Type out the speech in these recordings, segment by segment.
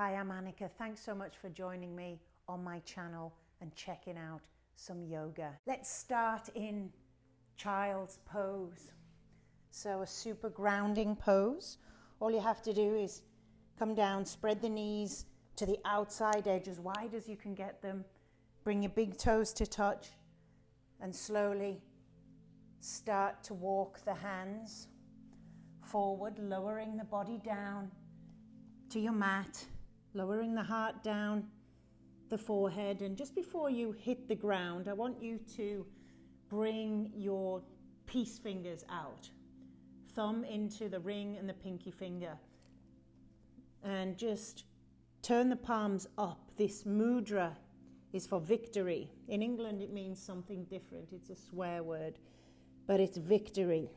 Hi, I'm Annika. Thanks so much for joining me on my channel and checking out some yoga. Let's start in child's pose. So a super grounding pose. All you have to do is come down, spread the knees to the outside edge as wide as you can get them. Bring your big toes to touch and slowly start to walk the hands forward, lowering the body down to your mat, lowering the heart down the forehead. And just before you hit the ground, I want you to bring your peace fingers out, thumb into the ring and the pinky finger, and just turn the palms up. This mudra is for victory. In England it means something different. It's a swear word, but it's victory.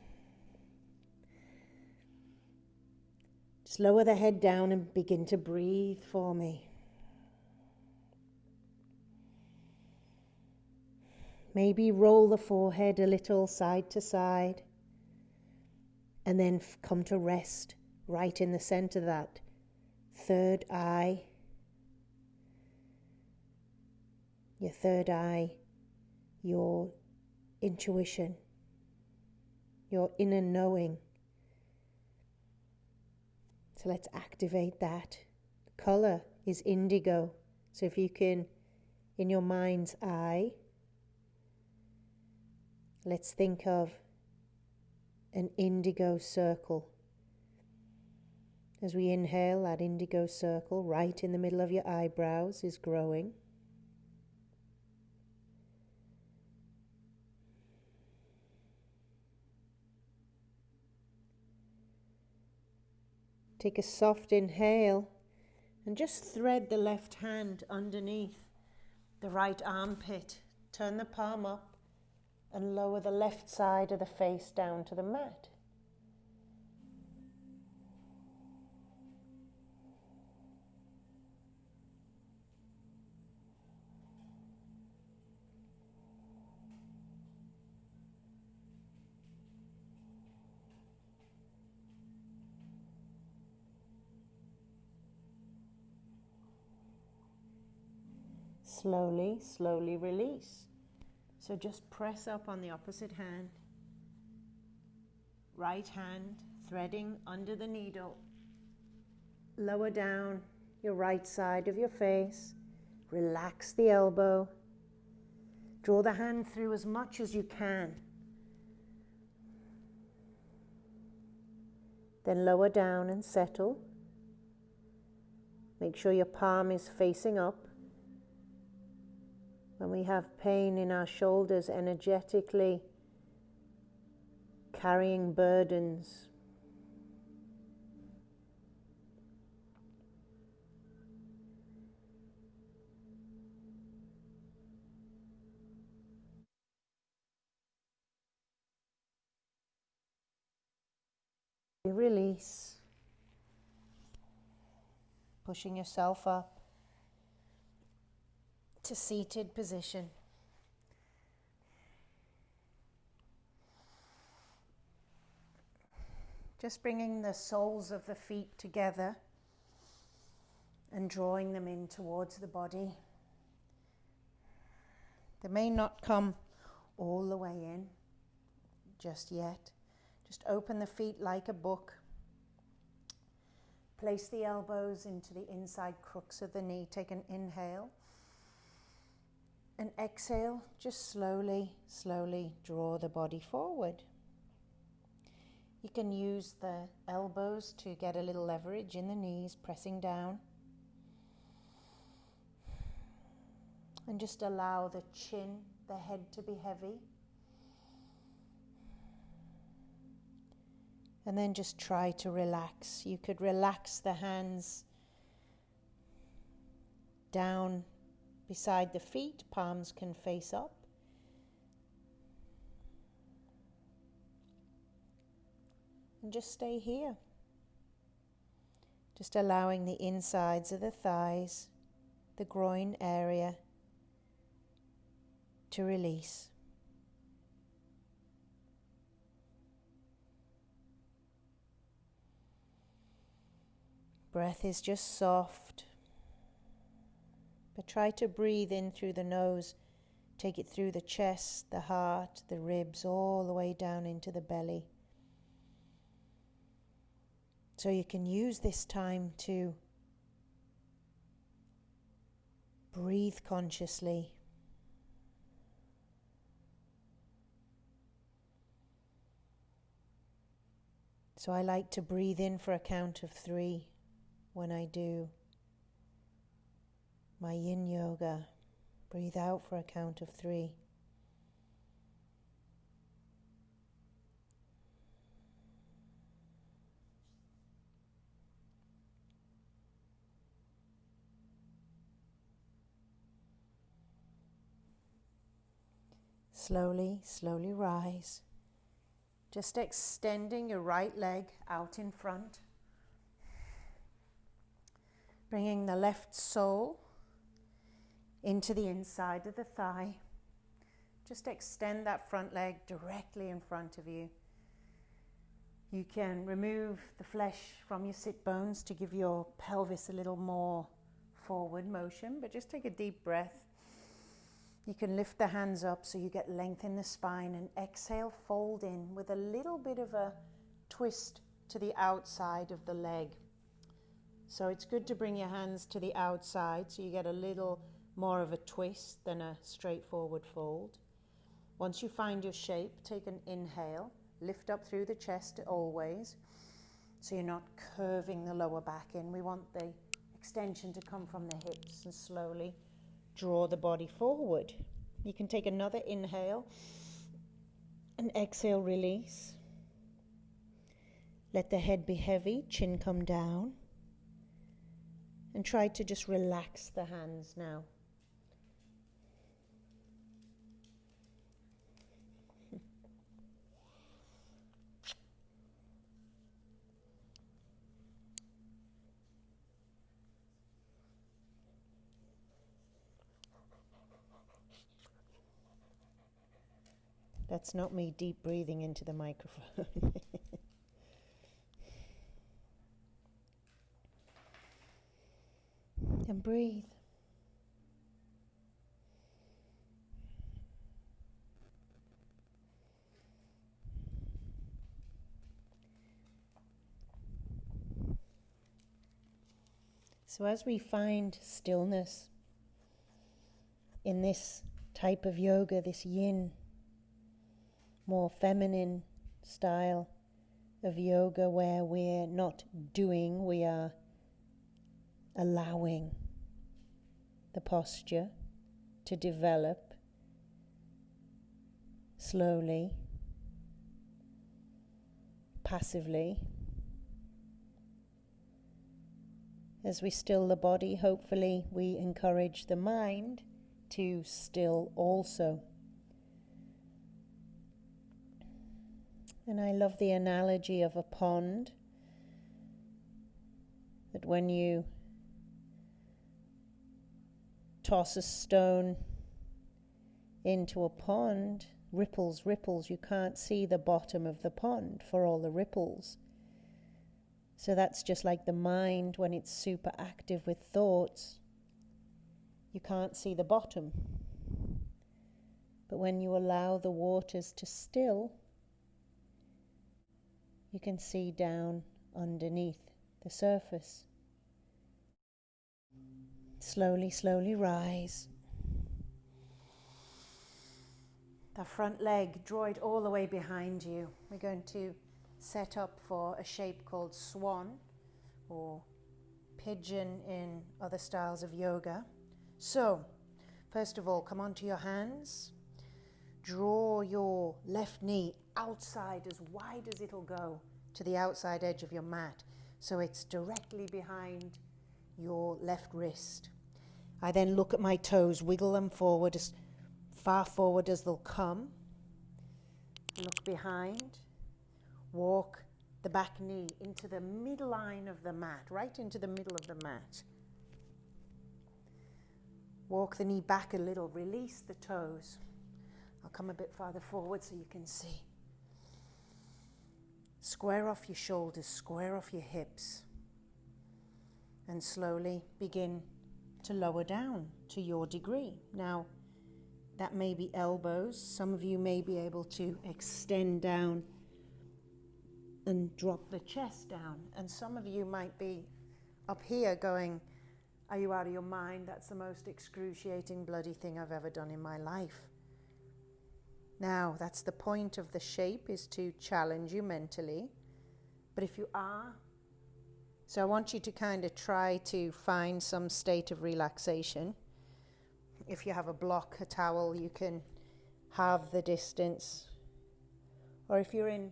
Just lower the head down and begin to breathe for me. Maybe roll the forehead a little side to side, and then come to rest right in the center of that third eye. Your third eye, your intuition, your inner knowing. So let's activate that. The color is indigo. So if you can, in your mind's eye, let's think of an indigo circle. As we inhale, that indigo circle right in the middle of your eyebrows is growing. Take a soft inhale and just thread the left hand underneath the right armpit. Turn the palm up and lower the left side of the face down to the mat. Slowly, slowly release. So just press up on the opposite hand. Right hand threading under the needle. Lower down your right side of your face. Relax the elbow. Draw the hand through as much as you can. Then lower down and settle. Make sure your palm is facing up. When we have pain in our shoulders, energetically carrying burdens, release, pushing yourself up to seated position. Just bringing the soles of the feet together and drawing them in towards the body. They may not come all the way in just yet. Just open the feet like a book. Place the elbows into the inside crooks of the knee. Take an inhale. And exhale, just slowly, slowly draw the body forward. You can use the elbows to get a little leverage in the knees, pressing down. And just allow the chin, the head to be heavy. And then just try to relax. You could relax the hands down beside the feet, palms can face up. And just stay here. Just allowing the insides of the thighs, the groin area to release. Breath is just soft, But try to breathe in through the nose. Take it through the chest, the heart, the ribs, all the way down into the belly. So you can use this time to breathe consciously. So I like to breathe in for a count of 3 when I do my yin yoga. Breathe out for a count of 3. Slowly, slowly rise. Just extending your right leg out in front. Bringing the left sole into the inside of the thigh. Just extend that front leg directly in front of you. You can remove the flesh from your sit bones to give your pelvis a little more forward motion, but just take a deep breath. You can lift the hands up so you get length in the spine, and exhale, fold in with a little bit of a twist to the outside of the leg. So it's good to bring your hands to the outside so you get a little more of a twist than a straightforward fold. Once you find your shape, take an inhale, lift up through the chest always, so you're not curving the lower back in. We want the extension to come from the hips, and slowly draw the body forward. You can take another inhale and exhale, release. Let the head be heavy, chin come down, and try to just relax the hands now. That's not me deep breathing into the microphone. And breathe. So as we find stillness in this type of yoga, this yin, more feminine style of yoga where we're not doing, we are allowing the posture to develop slowly, passively. As we still the body, hopefully we encourage the mind to still also. And I love the analogy of a pond, that when you toss a stone into a pond, ripples, ripples, you can't see the bottom of the pond for all the ripples. So that's just like the mind when it's super active with thoughts. You can't see the bottom. But when you allow the waters to still, you can see down underneath the surface. Slowly, slowly rise. The front leg, draw it all the way behind you. We're going to set up for a shape called swan or pigeon in other styles of yoga. So, first of all, come onto your hands. Draw your left knee outside, as wide as it'll go, to the outside edge of your mat. So it's directly behind your left wrist. I then look at my toes, wiggle them forward, as far forward as they'll come. Look behind. Walk the back knee into the midline of the mat, right into the middle of the mat. Walk the knee back a little, release the toes. I'll come a bit farther forward so you can see. Square off your shoulders, square off your hips. And slowly begin to lower down to your degree. Now, that may be elbows. Some of you may be able to extend down and drop the chest down. And some of you might be up here going, are you out of your mind? That's the most excruciating bloody thing I've ever done in my life. Now, that's the point of the shape, is to challenge you mentally. But if you are, so I want you to kind of try to find some state of relaxation. If you have a block, a towel, you can halve the distance. Or if you're in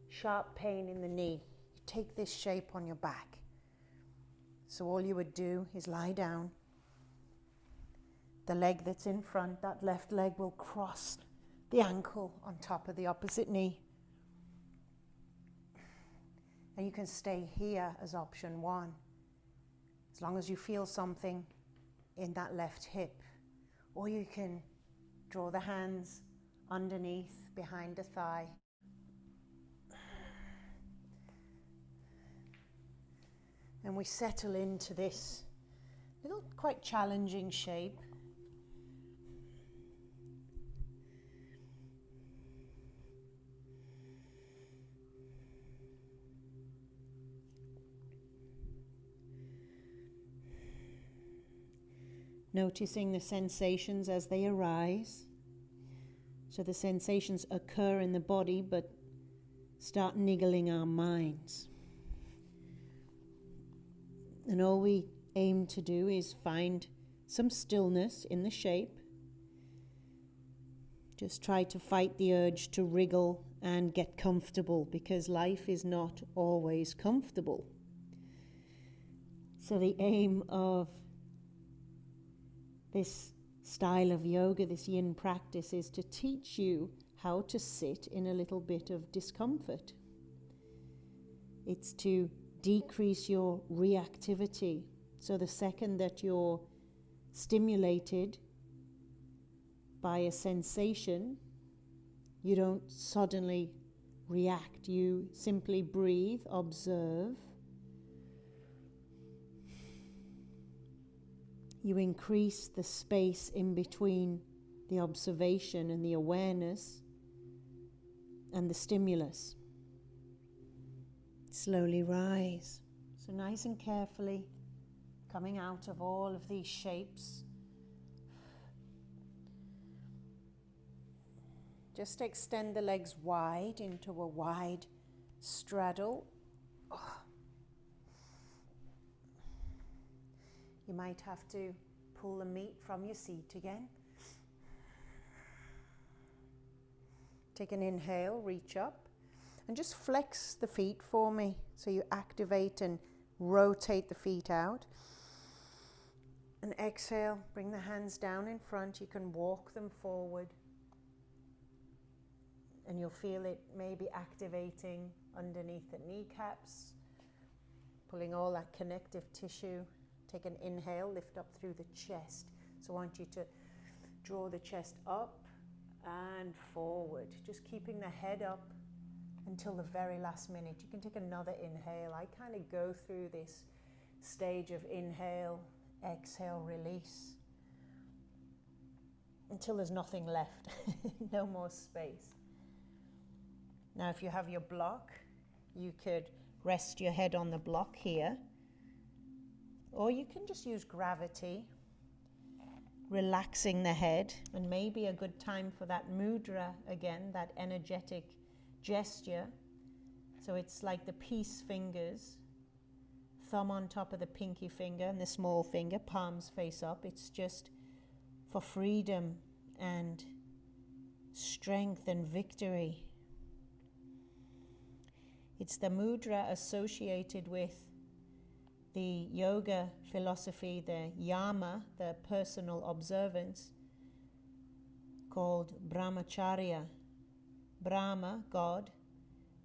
sharp pain in the knee, you take this shape on your back. So all you would do is lie down. The leg that's in front, that left leg, will cross the ankle on top of the opposite knee. And you can stay here as option one, as long as you feel something in that left hip. Or you can draw the hands underneath, behind the thigh. And we settle into this little, quite challenging shape. Noticing the sensations as they arise. So the sensations occur in the body, but start niggling our minds. And all we aim to do is find some stillness in the shape. Just try to fight the urge to wriggle and get comfortable, because life is not always comfortable. So the aim of this style of yoga, this YIN practice, is to teach you how to sit in a little bit of discomfort. It's to decrease your reactivity. So the second that you're stimulated by a sensation, you don't suddenly react. You simply breathe, observe. You increase the space in between the observation and the awareness and the stimulus. Slowly rise. So nice and carefully, coming out of all of these shapes. Just extend the legs wide into a wide straddle. You might have to pull the meat from your seat again. Take an inhale, reach up, and just flex the feet for me. So you activate and rotate the feet out. And exhale, bring the hands down in front. You can walk them forward. And you'll feel it maybe activating underneath the kneecaps, pulling all that connective tissue. Take an inhale, lift up through the chest. So I want you to draw the chest up and forward, just keeping the head up until the very last minute. You can take another inhale. I kind of go through this stage of inhale, exhale, release, until there's nothing left, no more space. Now, if you have your block, you could rest your head on the block here, or you can just use gravity, relaxing the head. And maybe a good time for that mudra again, that energetic gesture. So it's like the peace fingers, thumb on top of the pinky finger and the small finger, palms face up. It's just for freedom and strength and victory. It's the mudra associated with the yoga philosophy, the yama, the personal observance, called brahmacharya. Brahma, God,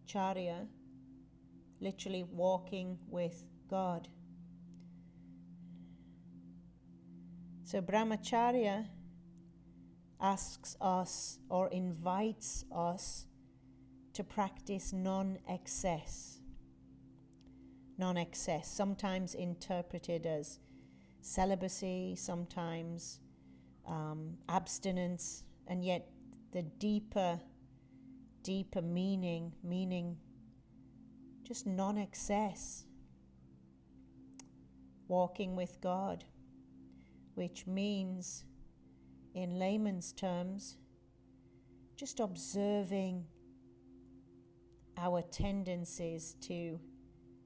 charya, literally walking with God. So brahmacharya asks us or invites us to practice non-excess. Non-excess, sometimes interpreted as celibacy, sometimes abstinence, and yet the deeper meaning just non-excess, walking with God, which means, in layman's terms, just observing our tendencies to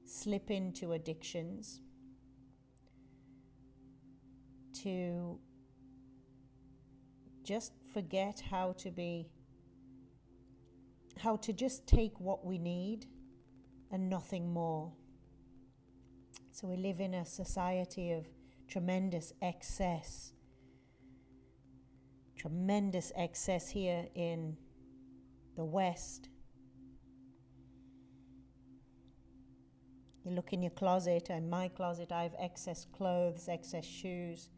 slip into addictions, to just forget how to just take what we need and nothing more. So we live in a society of tremendous excess here in the West. You look in your closet, in my closet I have excess clothes, excess shoes.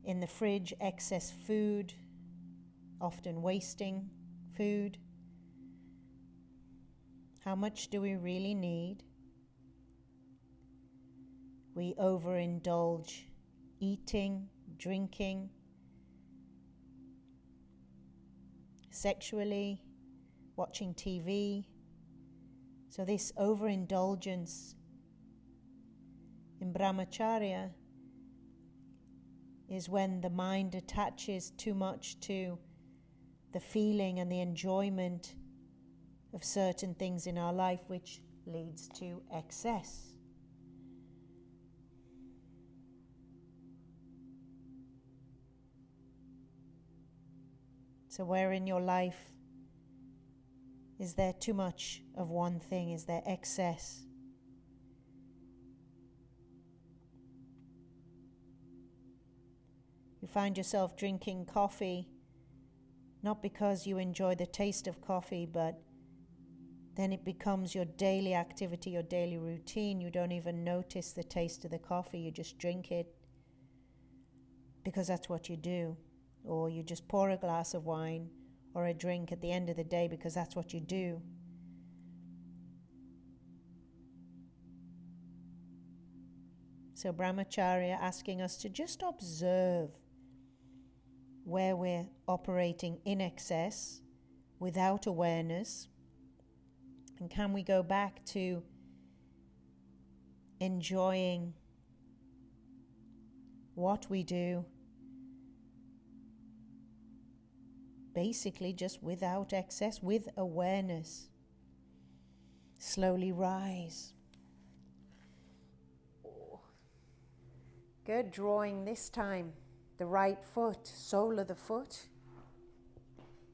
In the fridge, excess food, often wasting food. How much do we really need? We overindulge eating, drinking, sexually, watching TV. So this overindulgence in brahmacharya is when the mind attaches too much to the feeling and the enjoyment of certain things in our life, which leads to excess. So where in your life is there too much of one thing? Is there excess? You find yourself drinking coffee, not because you enjoy the taste of coffee, but then it becomes your daily activity, your daily routine. You don't even notice the taste of the coffee, you just drink it because that's what you do. Or you just pour a glass of wine or a drink at the end of the day because that's what you do. So brahmacharya asking us to just observe where we're operating in excess without awareness, and can we go back to enjoying what we do basically just without excess, with awareness. Slowly rise. Good. Drawing this time the right foot, sole of the foot,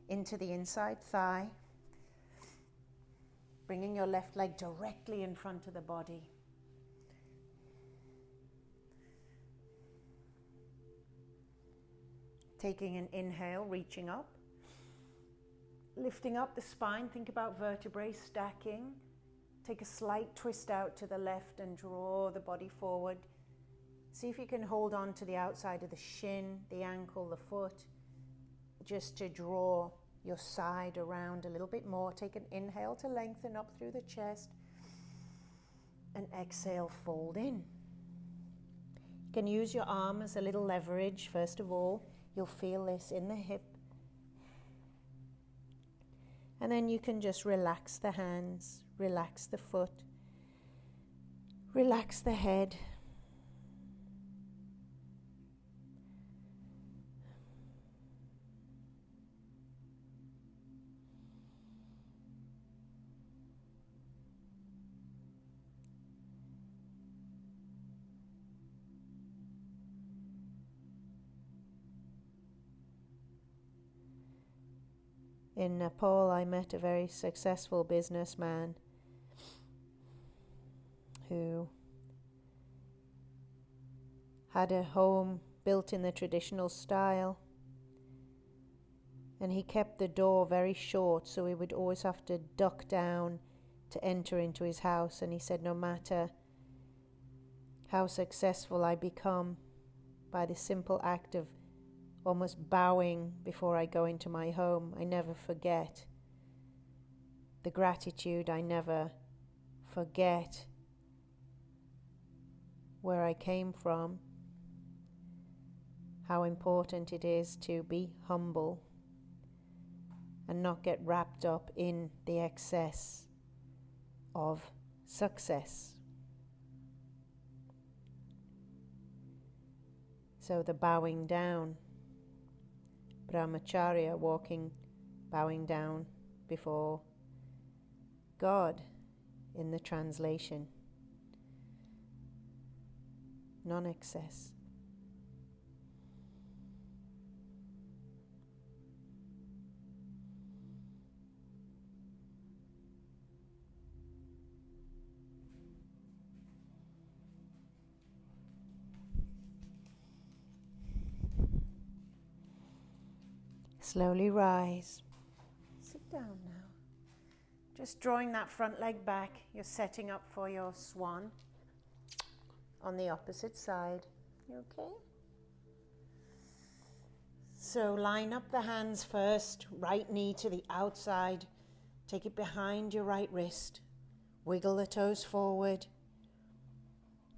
into the inside thigh. Bringing your left leg directly in front of the body. Taking an inhale, reaching up. Lifting up the spine, think about vertebrae stacking. Take a slight twist out to the left and draw the body forward. See if you can hold on to the outside of the shin, the ankle, the foot, just to draw your side around a little bit more. Take an inhale to lengthen up through the chest, and exhale, fold in. You can use your arm as a little leverage. First of all, you'll feel this in the hip. And then you can just relax the hands, relax the foot, relax the head. In Nepal, I met a very successful businessman who had a home built in the traditional style, and he kept the door very short, so we would always have to duck down to enter into his house. And he said, no matter how successful I become by the simple act of almost bowing before I go into my home, I never forget the gratitude. I never forget where I came from. how important it is to be humble and not get wrapped up in the excess of success. So the bowing down, brahmacharya, bowing down before God in the translation. Non-excess. Slowly rise. Sit down now. Just drawing that front leg back. You're setting up for your swan on the opposite side. You okay? So line up the hands first. Right knee to the outside. Take it behind your right wrist. Wiggle the toes forward.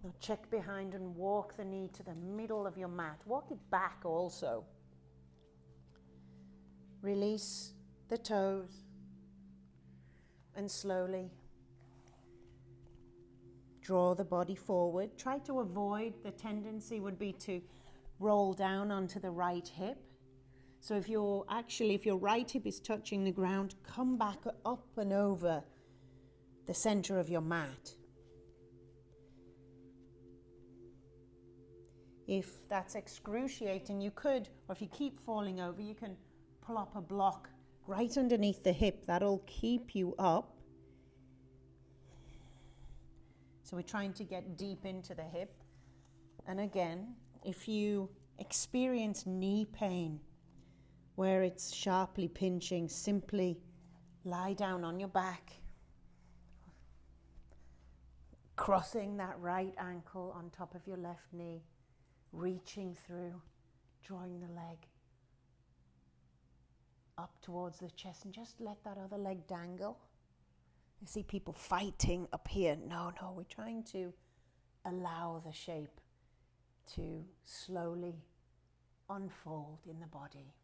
Now check behind and walk the knee to the middle of your mat. Walk it back also. Release the toes and slowly draw the body forward. Try to avoid, the tendency would be to roll down onto the right hip. So if your right hip is touching the ground, come back up and over the center of your mat. If that's excruciating, you could, or if you keep falling over, you can pull up a block right underneath the hip. That'll keep you up. So we're trying to get deep into the hip. And again, if you experience knee pain where it's sharply pinching, simply lie down on your back, crossing that right ankle on top of your left knee, reaching through, drawing the leg up towards the chest, and just let that other leg dangle. You see people fighting up here. No, we're trying to allow the shape to slowly unfold in the body.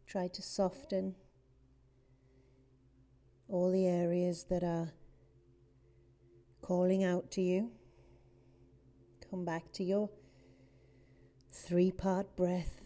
Try to soften all the areas that are calling out to you. Come back to your 3-part breath.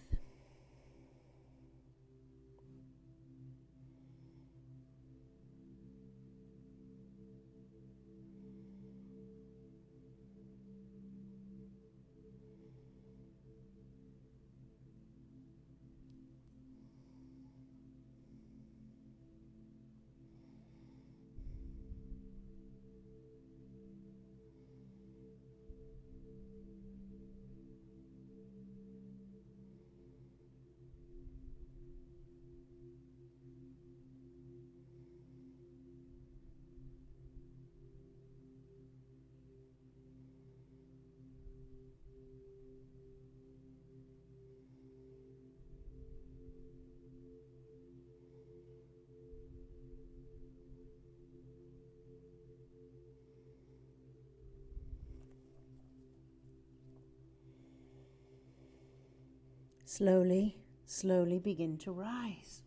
Slowly begin to rise.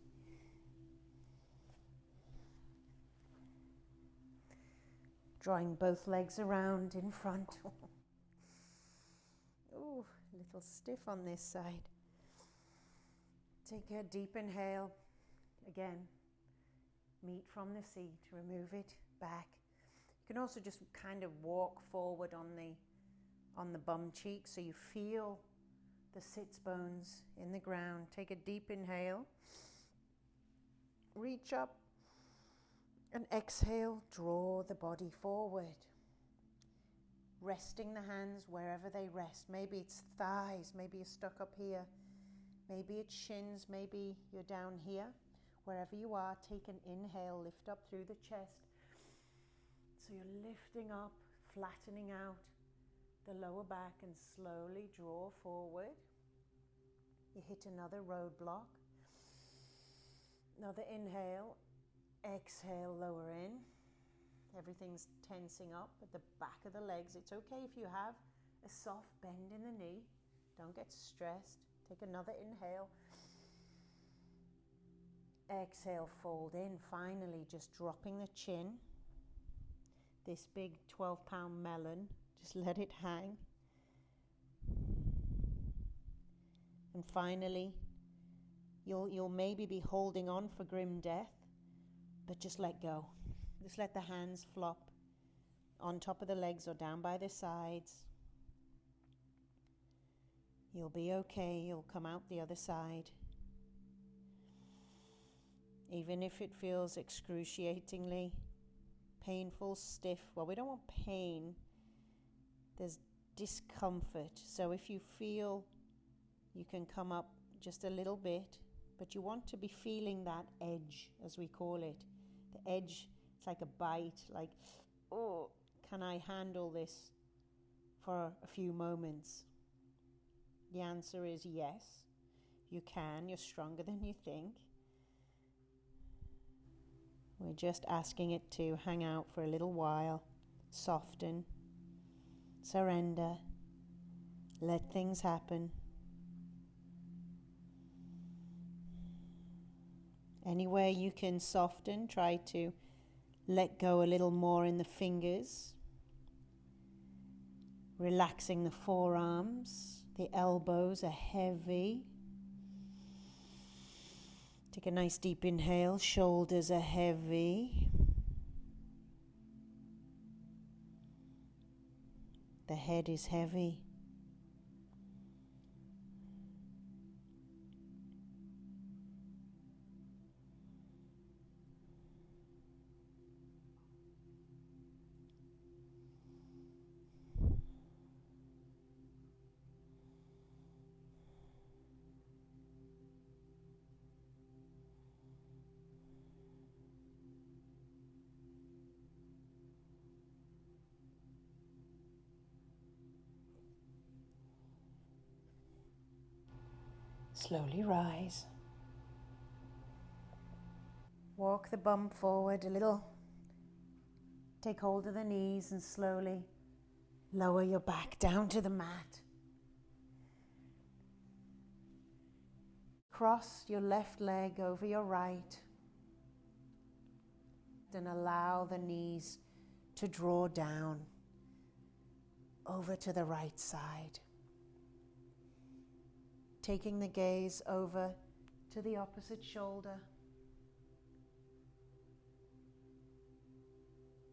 Drawing both legs around in front. Ooh, a little stiff on this side. Take a deep inhale. Again, meat from the seat, remove it back. You can also just kind of walk forward on the bum cheek so you feel the sits bones in the ground. Take a deep inhale. Reach up and exhale. Draw the body forward. Resting the hands wherever they rest. Maybe it's thighs, maybe you're stuck up here. Maybe it's shins, maybe you're down here. Wherever you are, take an inhale, lift up through the chest. So you're lifting up, flattening out the lower back and slowly draw forward. You hit another roadblock. Another inhale, exhale, lower in. Everything's tensing up at the back of the legs. It's okay if you have a soft bend in the knee. Don't get stressed. Take another inhale. Exhale, fold in. Finally, just dropping the chin. This big 12-pound melon, just let it hang. And finally, you'll maybe be holding on for grim death, but just let go. Just let the hands flop on top of the legs or down by the sides. You'll be okay. You'll come out the other side. Even if it feels excruciatingly painful, stiff. Well, we don't want pain. There's discomfort. So if you feel you can come up just a little bit, but you want to be feeling that edge, as we call it. The edge, it's like a bite, like, oh, can I handle this for a few moments? The answer is yes, you can. You're stronger than you think. We're just asking it to hang out for a little while, soften, surrender, let things happen. Anywhere you can soften, try to let go a little more in the fingers, relaxing the forearms, the elbows are heavy. Take a nice deep inhale, shoulders are heavy. The head is heavy. Slowly rise. Walk the bum forward a little. Take hold of the knees and slowly lower your back down to the mat. Cross your left leg over your right and allow the knees to draw down over to the right side. Taking the gaze over to the opposite shoulder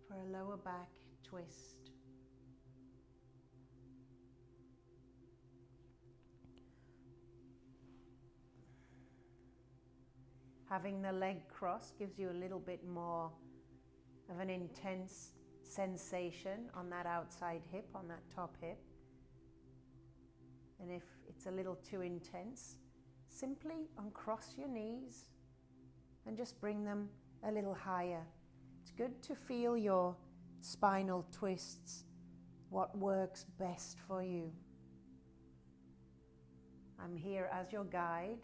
for a lower back twist. Having the leg cross gives you a little bit more of an intense sensation on that outside hip, on that top hip. And if it's a little too intense, simply uncross your knees and just bring them a little higher. It's good to feel your spinal twists, what works best for you. I'm here as your guide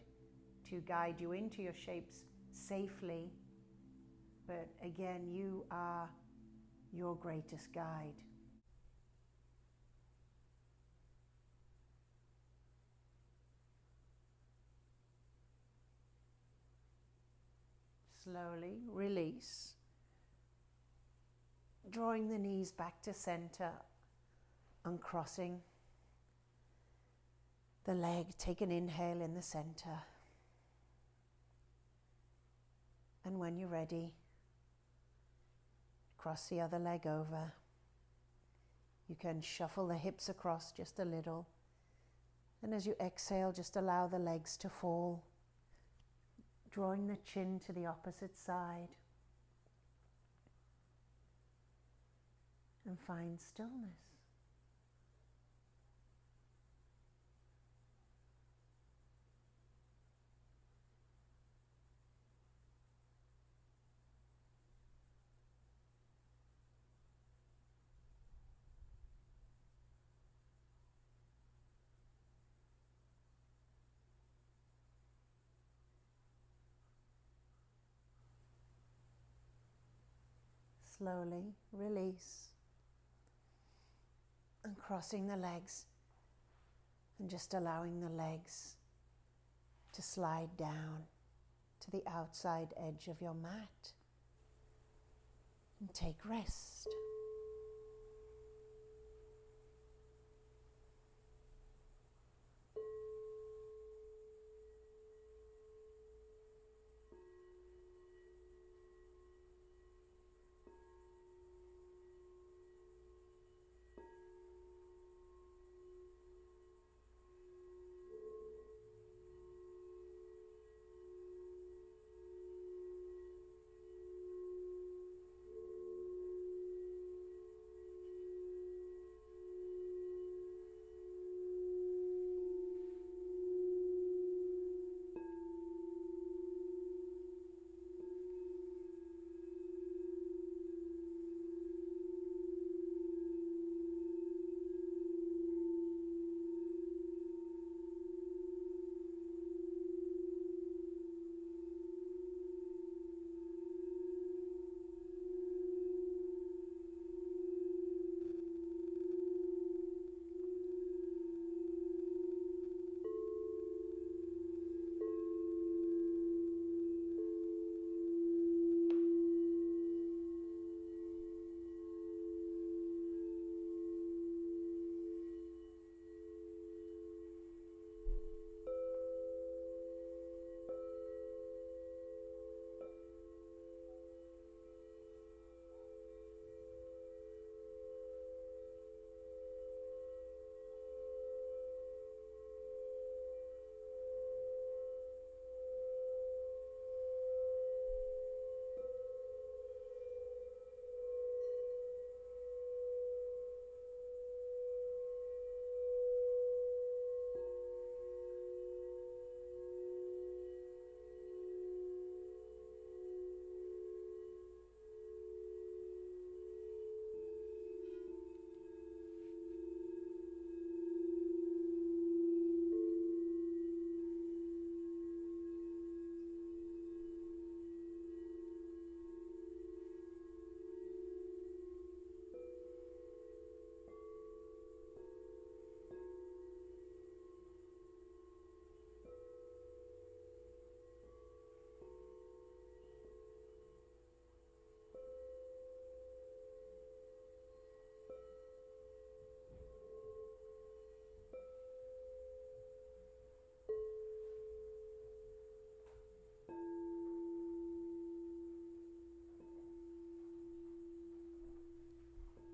to guide you into your shapes safely, but again, you are your greatest guide. Slowly release, drawing the knees back to center, uncrossing the leg. Take an inhale in the center. And when you're ready, cross the other leg over. You can shuffle the hips across just a little. And as you exhale, just allow the legs to fall, drawing the chin to the opposite side. And find stillness. Slowly release and crossing the legs and just allowing the legs to slide down to the outside edge of your mat and take rest.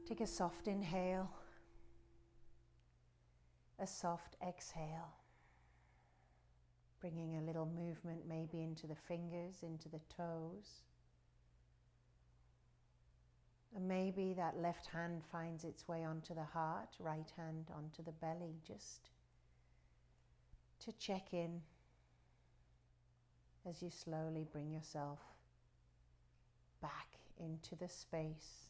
Take a soft inhale, a soft exhale, bringing a little movement maybe into the fingers, into the toes. And maybe that left hand finds its way onto the heart, right hand onto the belly, just to check in as you slowly bring yourself back into the space.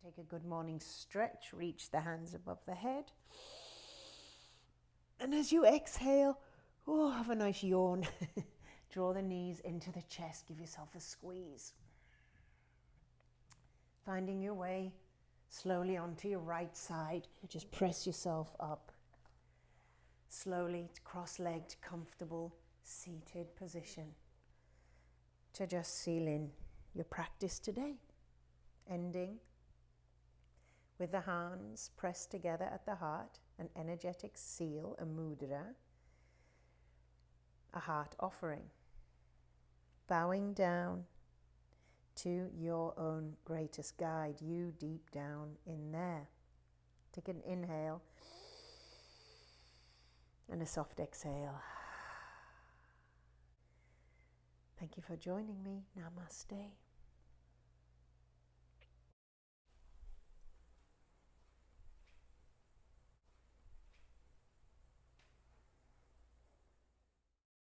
Take a good morning stretch, reach the hands above the head. And as you exhale, have a nice yawn. Draw the knees into the chest, give yourself a squeeze. Finding your way slowly onto your right side, just press yourself up. Slowly, cross-legged, comfortable, seated position to just seal in your practice today. Ending with the hands pressed together at the heart, an energetic seal, a mudra, a heart offering. Bowing down to your own greatest guide, you deep down in there. Take an inhale and a soft exhale. Thank you for joining me. Namaste.